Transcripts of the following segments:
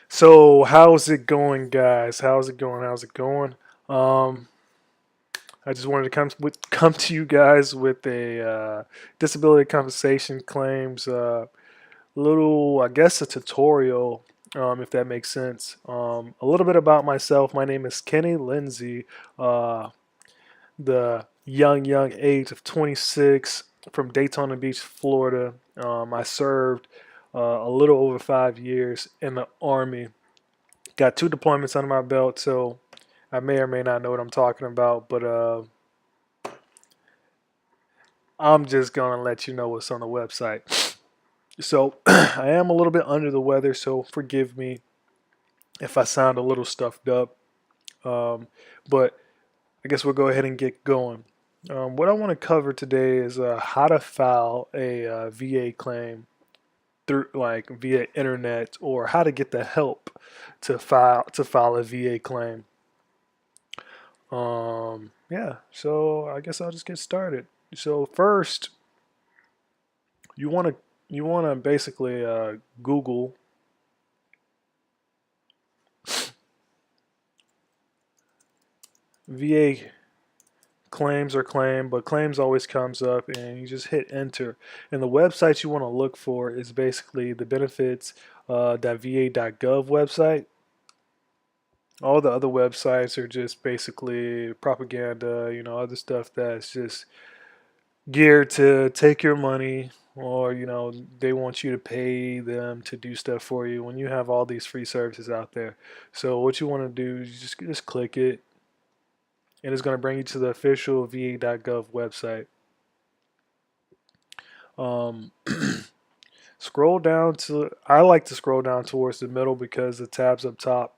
So how's it going, guys? How's it going? How's it going? Um, I just wanted to come to you guys with a disability compensation claims little, I guess, a tutorial, if that makes sense. A little bit about myself. My name is Kenny Lindsey. Uh, the young age of 26 from Daytona Beach, Florida. I served a little over 5 years in the Army. Got two deployments under my belt, so I may or may not know what I'm talking about, but I'm just gonna let you know what's on the website. So I am a little bit under the weather, so forgive me if I sound a little stuffed up. Um, but I guess we'll go ahead and get going. What I want to cover today is how to file a VA claim through like via internet, or how to get the help to file a VA claim. Yeah, so I guess I'll just get started. So first, you want to basically Google VA claims or claim, but claims always comes up, and you just hit enter. And the website you want to look for is basically the benefits .va.gov website. All the other websites are just basically propaganda, other stuff that's just geared to take your money, or they want you to pay them to do stuff for you when you have all these free services out there. So what you want to do is just click it, and it's going to bring you to the official va.gov website. um, Scroll down to I like to scroll down towards the middle because the tabs up top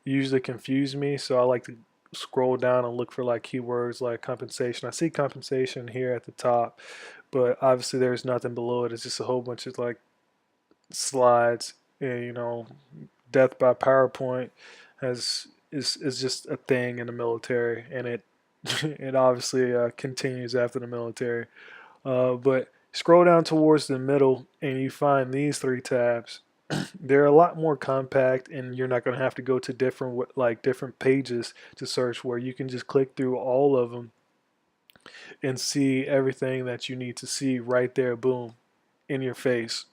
usually confuse me, so I like to scroll down and look for like keywords like compensation. I see compensation here at the top, but obviously there's nothing below it. It's just a whole bunch of like slides, and death by PowerPoint has is just a thing in the military, and it it obviously continues after the military. But scroll down towards the middle and you find these three tabs. They're a lot more compact, and you're not going to have to go to different pages to search, where you can just click through all of them and see everything that you need to see right there, boom, in your face.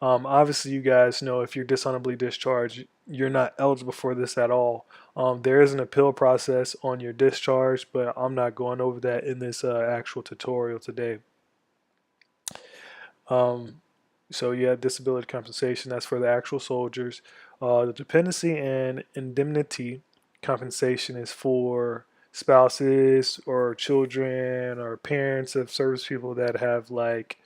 Obviously, you guys know if you're dishonorably discharged, you're not eligible for this at all. There is an appeal process on your discharge, but I'm not going over that in this actual tutorial today. Um, so yeah, disability compensation, that's for the actual soldiers. The dependency and indemnity compensation is for spouses or children or parents of service people that have like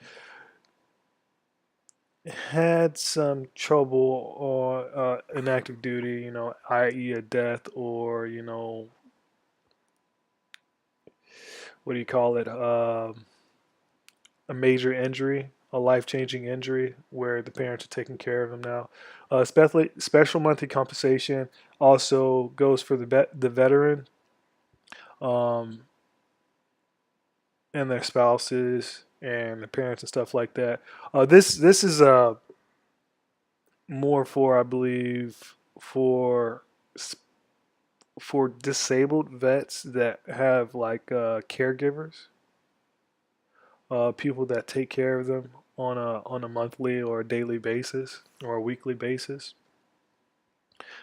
had some trouble on in active duty, i.e. a death, or what do you call it? A major injury, a life-changing injury, where the parents are taking care of them now. Special monthly compensation also goes for the veteran, um, and their spouses and the parents and stuff like that. This is more for, I believe, for disabled vets that have like caregivers, people that take care of them on a monthly or a daily basis or a weekly basis.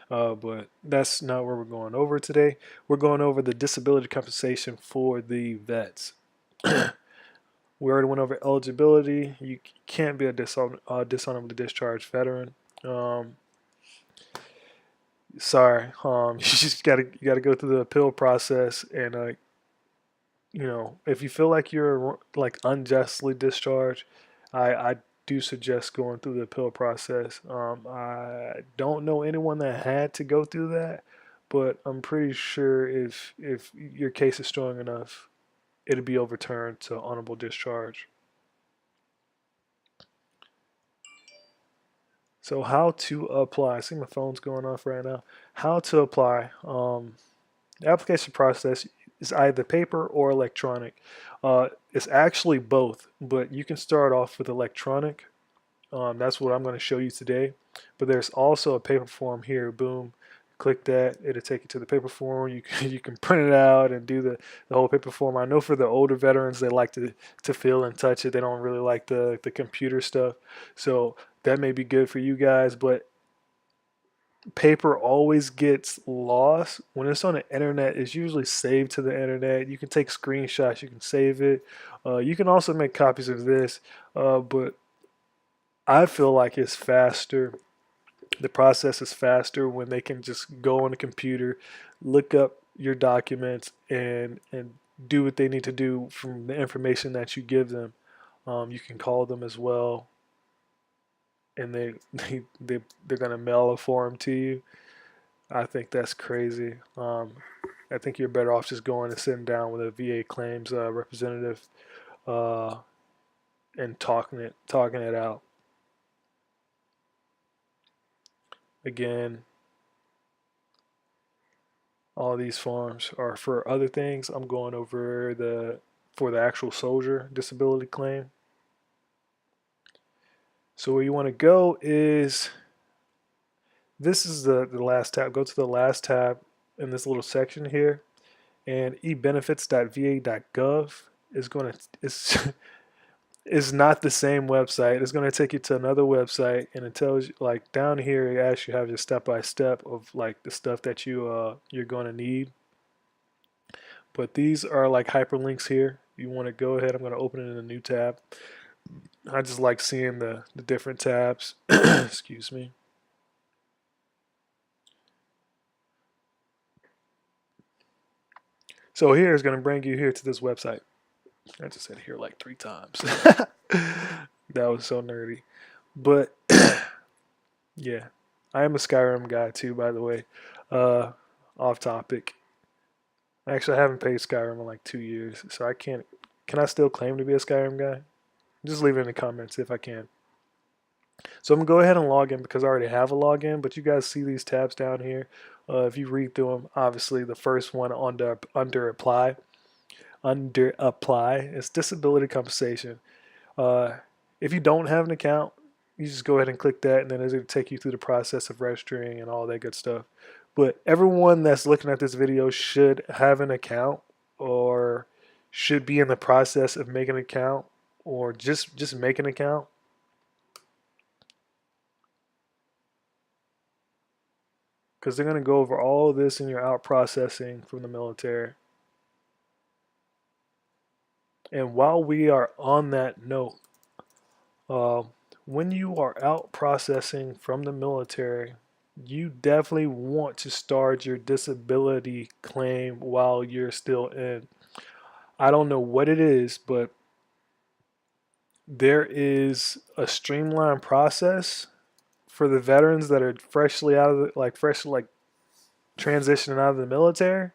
But that's not where we're going over today. We're going over the disability compensation for the vets. We already went over eligibility. You can't be a dishonorably discharged veteran. Um, Sorry, you just gotta go through the appeal process, and if you feel like you're like unjustly discharged, I do suggest going through the appeal process. I don't know anyone that had to go through that, but I'm pretty sure if your case is strong enough, it'll be overturned to honorable discharge. So how to apply? I see my phone's going off right now. How to apply? The application process is either paper or electronic. It's actually both, but you can start off with electronic. That's what I'm going to show you today. But there's also a paper form here. Boom. Click that. It'll take you to the paper form. You can print it out and do the whole paper form. I know for the older veterans, they like to feel and touch it. They don't really like the computer stuff. So that may be good for you guys. But paper always gets lost. When it's on the internet, it's usually saved to the internet. You can take screenshots. You can save it. You can also make copies of this. But I feel like it's faster. The process is faster when they can just go on the computer, look up your documents, and do what they need to do from the information that you give them. You can call them as well, and they're gonna mail a form to you. I think that's crazy. I think you're better off just going and sitting down with a VA claims representative uh, and talking it out. Again, all these forms are for other things. I'm going over for the actual soldier disability claim. So where you want to go is this is the last tab. Go to the last tab in this little section here, and ebenefits.va.gov is going to is not the same website. It's going to take you to another website, and it tells you like down here it actually have your step by step of like the stuff that you're going to need. But these are like hyperlinks here. You want to go ahead. I'm going to open it in a new tab. I just like seeing the different tabs. Excuse me. So here is going to bring you here to this website. I just said here like 3 times. That was so nerdy. But yeah, I am a Skyrim guy too, by the way. Uh, Off topic. Actually, I haven't played Skyrim in like 2 years, so I can't. Can I still claim to be a Skyrim guy? Just leave it in the comments if I can. So I'm gonna go ahead and log in because I already have a login. But you guys see these tabs down here. If you read through them, obviously the first one under apply is disability compensation. Uh, if you don't have an account, you just go ahead and click that, and then it's going to take you through the process of registering and all that good stuff. But everyone that's looking at this video should have an account or should be in the process of making an account or just make an account. Because they're going to go over all of this in your out processing from the military. And while we are on that note, uh, when you are out processing from the military, you definitely want to start your disability claim while you're still in. I don't know what it is, but there is a streamlined process for the veterans that are freshly out of freshly like transitioning out of the military.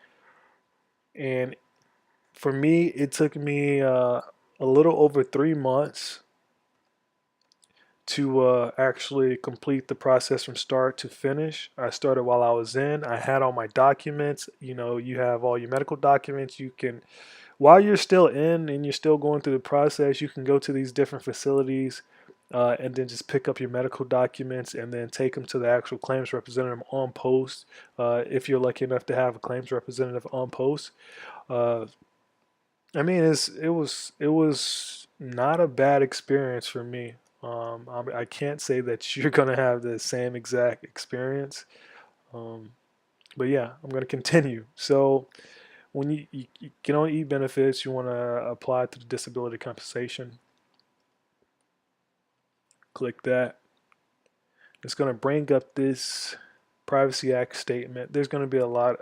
And for me, it took me a little over 3 months to actually complete the process from start to finish. I started while I was in. I had all my documents. You know, you have all your medical documents. You can, while you're still in and you're still going through the process, you can go to these different facilities and then just pick up your medical documents and then take them to the actual claims representative on post. If you're lucky enough to have a claims representative on post. Uh, I mean, it was not a bad experience for me. I can't say that you're gonna have the same exact experience, um, but yeah, I'm gonna continue. So when you get on e-benefits, you want to apply to the disability compensation. Click that. It's gonna bring up this Privacy Act statement. There's going to be a lot,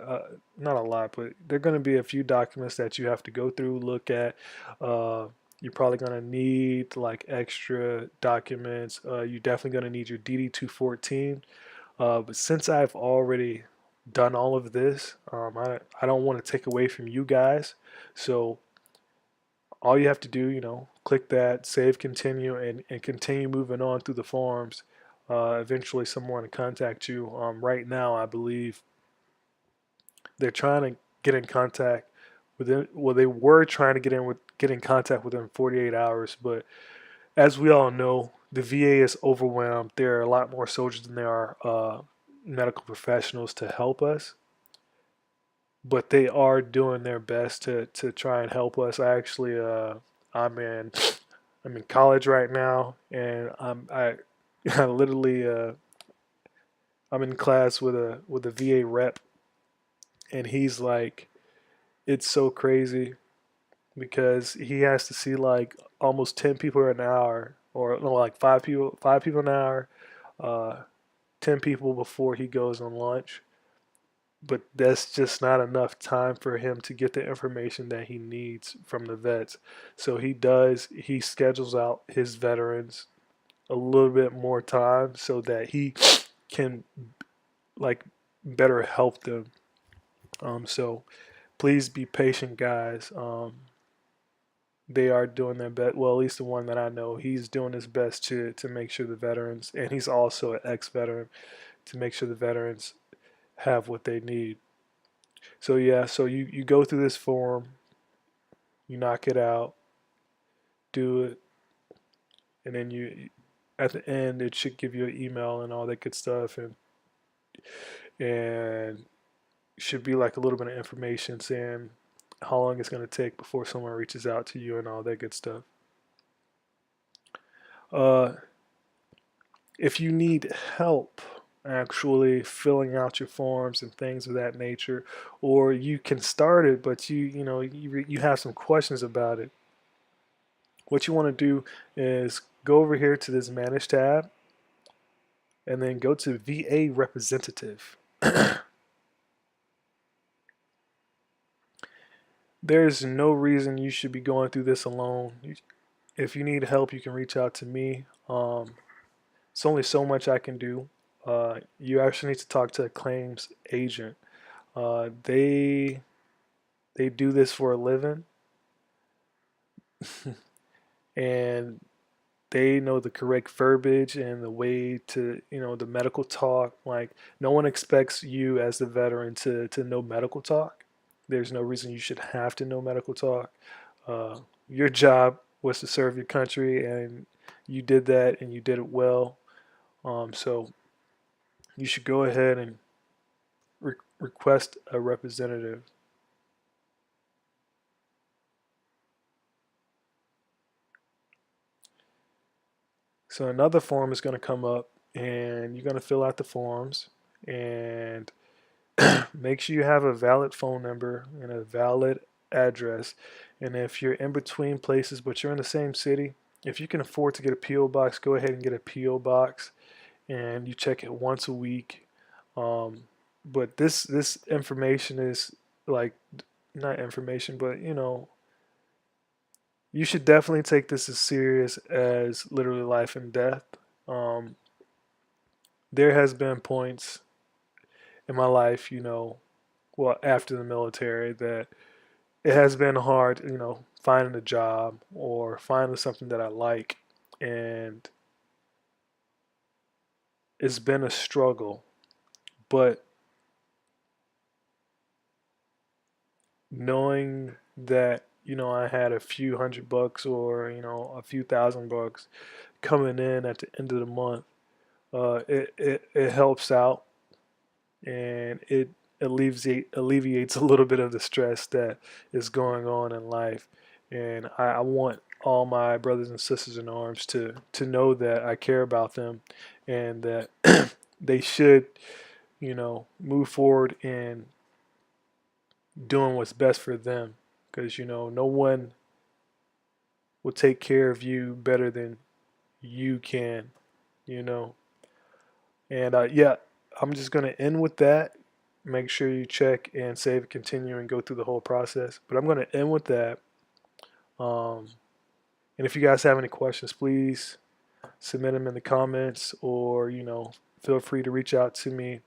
not a lot, but there are going to be a few documents that you have to go through, look at. You're probably going to need like extra documents. You're definitely going to need your DD 214. But since I've already done all of this, I don't want to take away from you guys. So all you have to do, click that, save, continue, and continue moving on through the forms. Eventually, someone will contact you. Right now, I believe they're trying to get in contact within. Well, they were trying to get in contact within 48 hours, but as we all know, the VA is overwhelmed. There are a lot more soldiers than there are medical professionals to help us, but they are doing their best to try and help us. I'm in I'm in college right now, and I literally I'm in class with a VA rep, and he's like, it's so crazy because he has to see like almost 10 people an hour, or no, like five people an hour, uh, 10 people before he goes on lunch. But that's just not enough time for him to get the information that he needs from the vets. So he schedules out his veterans a little bit more time so that he can like better help them. So please be patient, guys. They are doing their best. Well, at least the one that I know, he's doing his best to make sure the veterans, and he's also an ex-veteran, to make sure the veterans have what they need. So yeah, so you go through this form, you knock it out, do it, and then you at the end it should give you an email and all that good stuff, and should be like a little bit of information saying how long it's going to take before someone reaches out to you and all that good stuff. Uh, if you need help actually filling out your forms and things of that nature, or you can start it, but you have some questions about it, what you want to do is go over here to this Manage tab and then go to VA Representative. There's no reason you should be going through this alone. If you need help, you can reach out to me. It's only so much I can do. You actually need to talk to a claims agent. They do this for a living, and they know the correct verbiage and the way to, the medical talk. Like, no one expects you as the veteran to know medical talk. There's no reason you should have to know medical talk. Your job was to serve your country, and you did that, and you did it well. So you should go ahead and request a representative. So another form is going to come up, and you're going to fill out the forms, and make sure you have a valid phone number and a valid address. And if you're in between places but you're in the same city, if you can afford to get a PO box, go ahead and get a PO box, and you check it once a week. Um, but this information is like, not information, but you should definitely take this as serious as literally life and death. Um, there has been points in my life, well, after the military, that it has been hard, finding a job or finding something that I like, and it's been a struggle. But knowing that I had a few $100 or a few $1,000 coming in at the end of the month, it helps out, and it alleviates a little bit of the stress that is going on in life. And I want all my brothers and sisters in arms to know that I care about them, and that they should move forward in doing what's best for them, because no one will take care of you better than you can, you know. And yeah, I'm just going to end with that. Make sure you check and save, continue, and go through the whole process. But I'm going to end with that. Um, and if you guys have any questions, please submit them in the comments, or feel free to reach out to me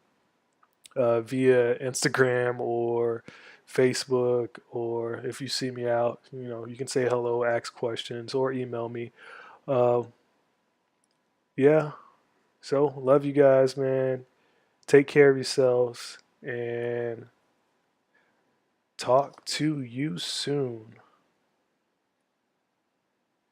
via Instagram or Facebook, or if you see me out, you can say hello, ask questions, or email me. Uh, yeah. So love you guys, man. Take care of yourselves, and talk to you soon.